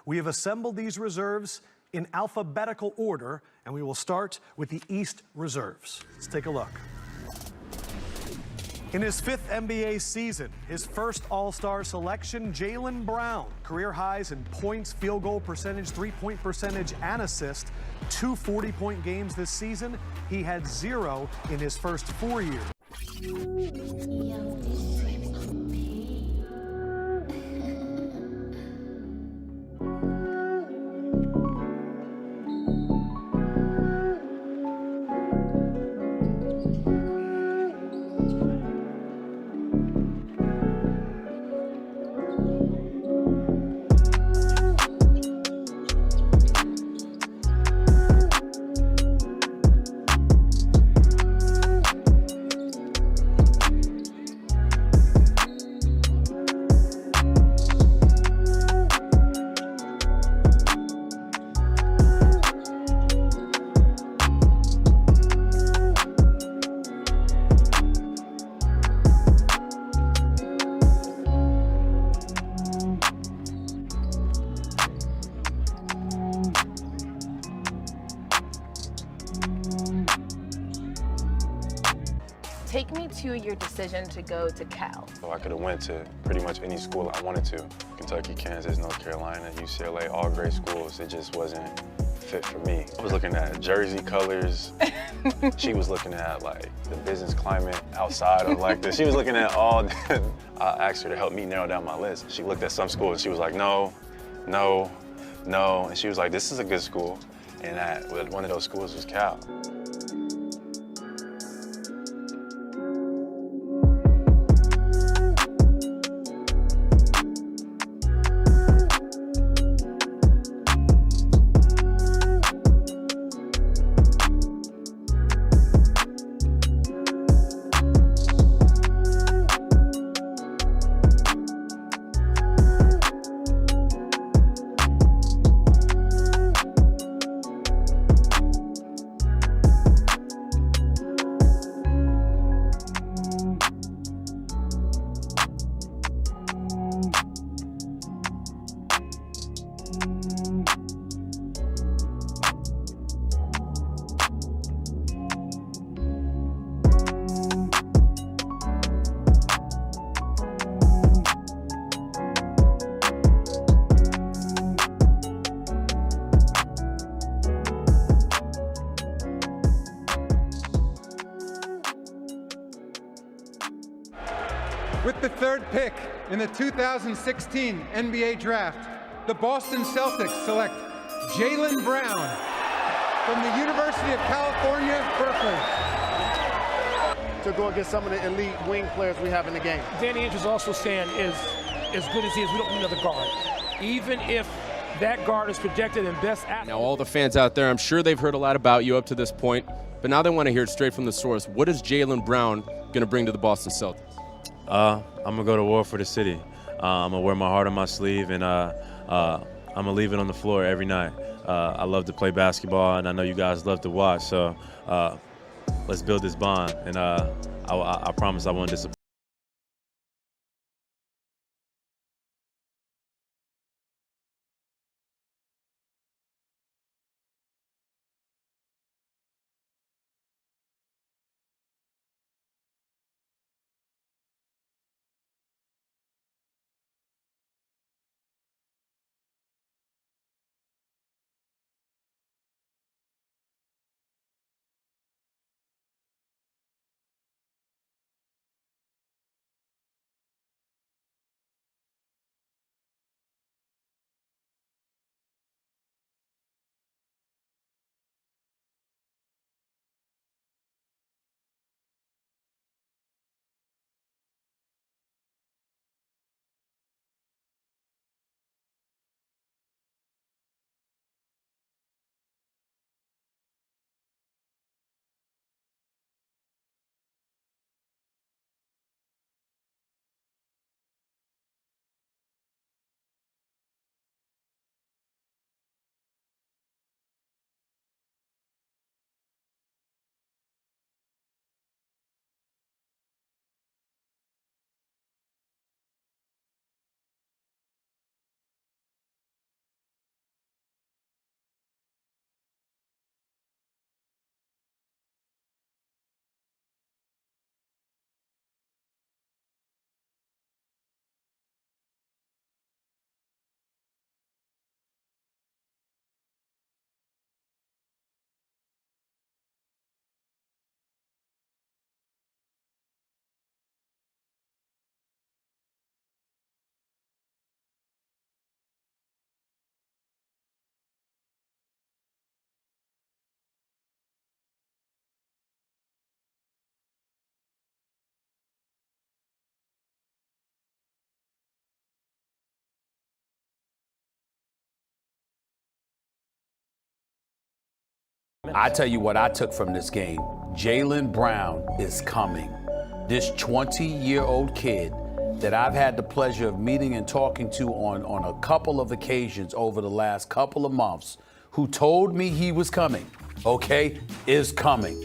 We have assembled these reserves in alphabetical order, and we will start with the East reserves. Let's take a look. In his 5th NBA season, his first All-Star selection, Jaylen Brown, career highs in points, field goal percentage, three-point percentage, and assist. 2 40-point games this season. He had 0 in his first 4 years. Take me to your decision to go to Cal. So I could have went to pretty much any school I wanted to. Kentucky, Kansas, North Carolina, UCLA, all great schools. It just wasn't fit for me. I was looking at jersey colors. She was looking at like the business climate outside of like this. She was looking at all, I asked her to help me narrow down my list. She looked at some schools and she was like, no, no, no. And she was like, this is a good school. And one of those schools was Cal. With the 3rd pick in the 2016 NBA Draft, the Boston Celtics select Jaylen Brown from the University of California, Berkeley. To go against some of the elite wing players we have in the game. Danny Ainge is also saying is as good as he is, we don't need another guard. Even if that guard is projected in best athlete. Now all the fans out there, I'm sure they've heard a lot about you up to this point, but now they want to hear it straight from the source. What is Jaylen Brown going to bring to the Boston Celtics? I'm gonna go to war for the city. I'm gonna wear my heart on my sleeve, and I'm gonna leave it on the floor every night. I love to play basketball, and I know you guys love to watch. So let's build this bond, and I promise I won't disappoint. I tell you what I took from this game. Jaylen Brown is coming. This 20-year-old kid that I've had the pleasure of meeting and talking to on a couple of occasions over the last couple of months, who told me he was coming, okay, is coming.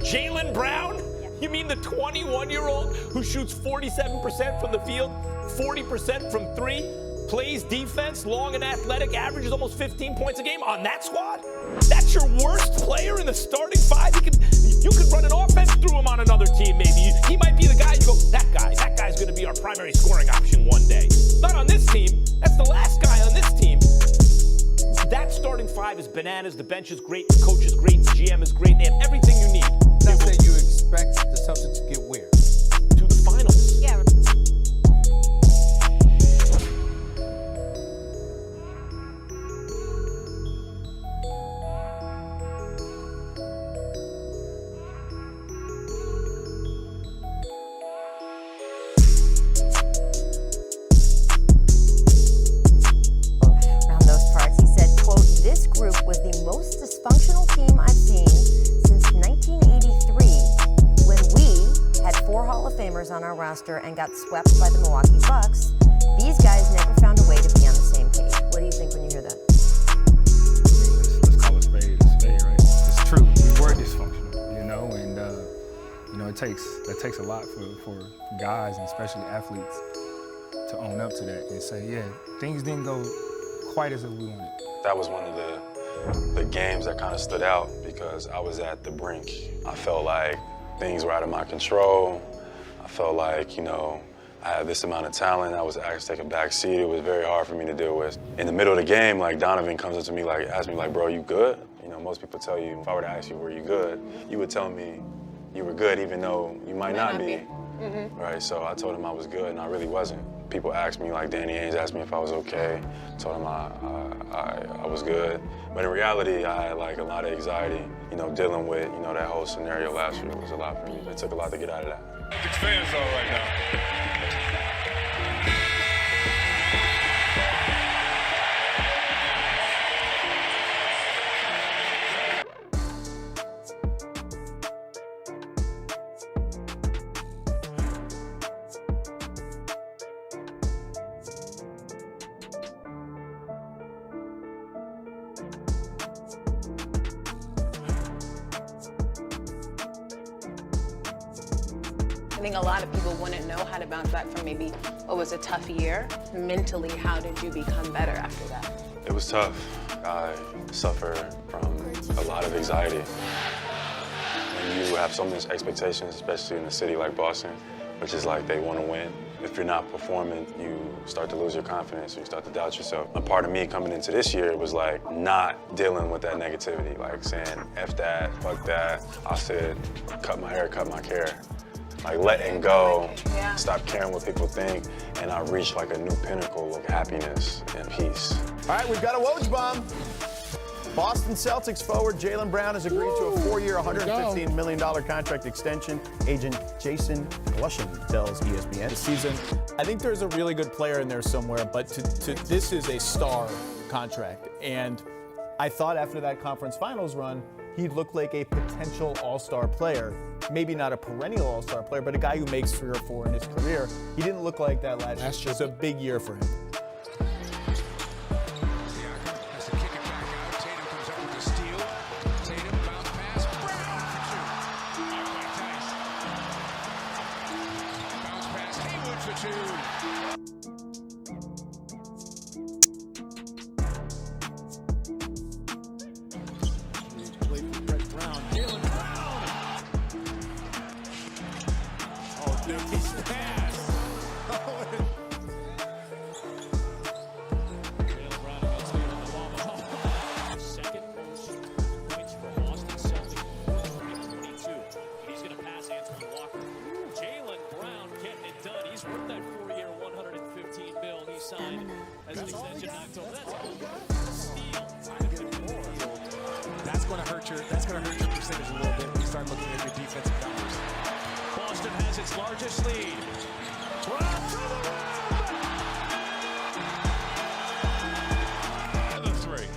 Jaylen Brown? You mean the 21-year-old who shoots 47% from the field, 40% from three, plays defense, long and athletic, averages almost 15 points a game on that squad? That's your worst player in the starting five? You could run an offense through him on another team, maybe. He might be the guy you go, that guy's going to be our primary scoring option one day. Not on this team. That's the last guy on this team. That starting five is bananas. The bench is great. The coach is great. The GM is great. They have everything you need. That's that you expect the Celtics to get where? To the finals. Yeah. Around those parts, he said, quote, "This group was the most dysfunctional team I've seen since 1983, when we had 4 Hall of Famers on our roster and got swept by the Milwaukee Bucks. These guys never found a way to be on the same page." What do you think when you hear that? Let's call a spade, right? It's true. We were dysfunctional, you know, and that takes a lot for guys and especially athletes to own up to that and say, yeah, things didn't go quite as we wanted. That was one of the games that kind of stood out because I was at the brink. I felt like things were out of my control. I felt like, I had this amount of talent. I was asked to take a back seat. It was very hard for me to deal with. In the middle of the game, Donovan comes up to me, asks me, bro, you good? Most people tell you, if I were to ask you, were you good? You would tell me you were good, even though you might not be. Mm-hmm. Right, so I told him I was good, and I really wasn't. People asked me, Danny Ainge asked me if I was okay. I told him I was good. But in reality, I had a lot of anxiety, dealing with, that whole scenario last year. It was a lot for me. It took a lot to get out of that. Celtics fans are right now. I think a lot of people wouldn't know how to bounce back from maybe what was a tough year. Mentally, how did you become better after that? It was tough. I suffer from a lot of anxiety. When you have so much expectations, especially in a city like Boston, which is like they want to win. If you're not performing, you start to lose your confidence, you start to doubt yourself. A part of me coming into this year was like not dealing with that negativity, like saying, F that, fuck that. I said, cut my hair, cut my care. Like letting go, stop caring what people think, and I reached like a new pinnacle of happiness and peace. All right, we've got a Woj bomb. Boston Celtics forward Jaylen Brown has agreed to a 4-year, $115 million contract extension. Agent Jason Blushing tells ESPN. This season, I think there's a really good player in there somewhere, but this is a star contract. And I thought after that conference finals run, he looked like a potential all-star player. Maybe not a perennial all-star player, but a guy who makes 3 or 4 in his career. He didn't look like that last year. It was a big year for him. That's going to hurt your percentage a little bit when you start looking at your defensive numbers. Boston has its largest lead. Brown for the win! And the 3.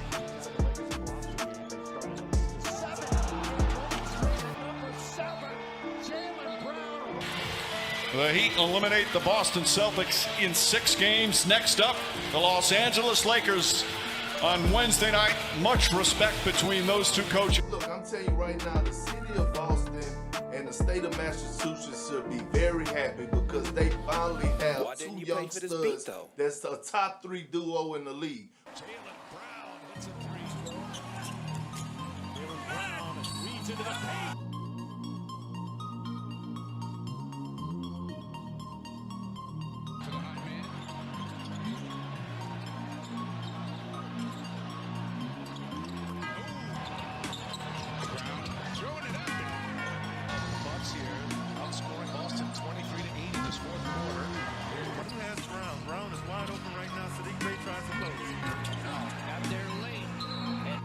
The Heat eliminate the Boston Celtics in 6 games. Next up, the Los Angeles Lakers on Wednesday night. Much respect between those two coaches. Look, I'm telling you right now, the city of Boston and the state of Massachusetts should be very happy because they finally have 2 young studs that's a top 3 duo in the league. Jaylen Brown hits a 3. Jaylen Brown reads into the paint.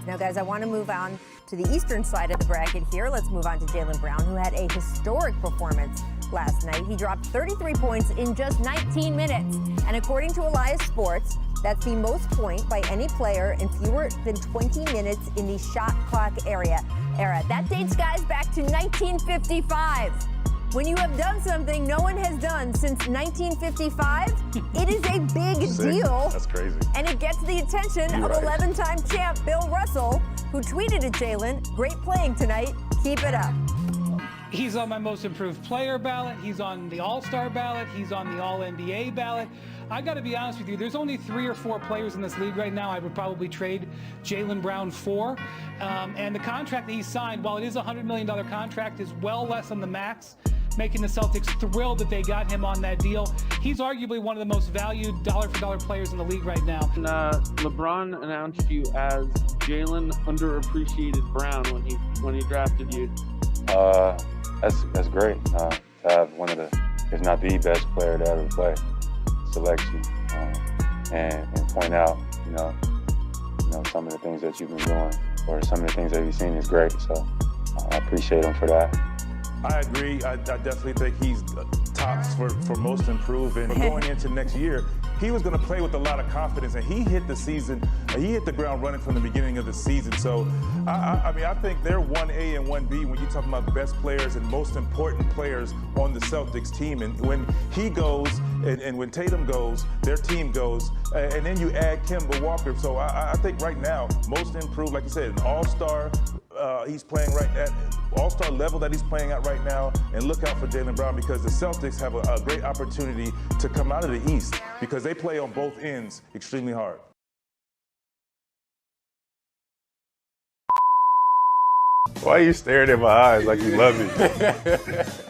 Now, guys, I want to move on to the eastern side of the bracket here. Let's move on to Jaylen Brown, who had a historic performance last night. He dropped 33 points in just 19 minutes. And according to Elias Sports, that's the most point by any player in fewer than 20 minutes in the shot clock era. That dates, guys, back to 1955. When you have done something no one has done since 1955, it is a big deal. That's crazy. And it gets the attention of 11-time champ Bill Russell, who tweeted at Jaylen, "Great playing tonight, keep it up." He's on my most improved player ballot. He's on the All-Star ballot. He's on the All-NBA ballot. I got to be honest with you, there's only 3 or 4 players in this league right now I would probably trade Jaylen Brown for. And the contract that he signed, while it is a $100 million contract, is well less than the max, making the Celtics thrilled that they got him on that deal. He's arguably one of the most valued dollar-for-dollar players in the league right now. And, LeBron announced you as Jaylen underappreciated Brown when he drafted you. That's great to have one of the, if not the best player to ever play, selection, and point out, you know, some of the things that you've been doing or some of the things that you've seen is great. So I appreciate him for that. I agree. I definitely think he's tops for most improved. And going into next year, he was going to play with a lot of confidence, and he hit the ground running from the beginning of the season. So, I mean, I think they're 1A and 1B when you're talking about the best players and most important players on the Celtics team. And when he goes and when Tatum goes, their team goes, and then you add Kemba Walker. So I think right now, most improved, like you said, an all-star. He's playing right at all-star level that he's playing at right now, and look out for Jaylen Brown because the Celtics have a great opportunity to come out of the East because they play on both ends extremely hard. Why are you staring in my eyes like you love me?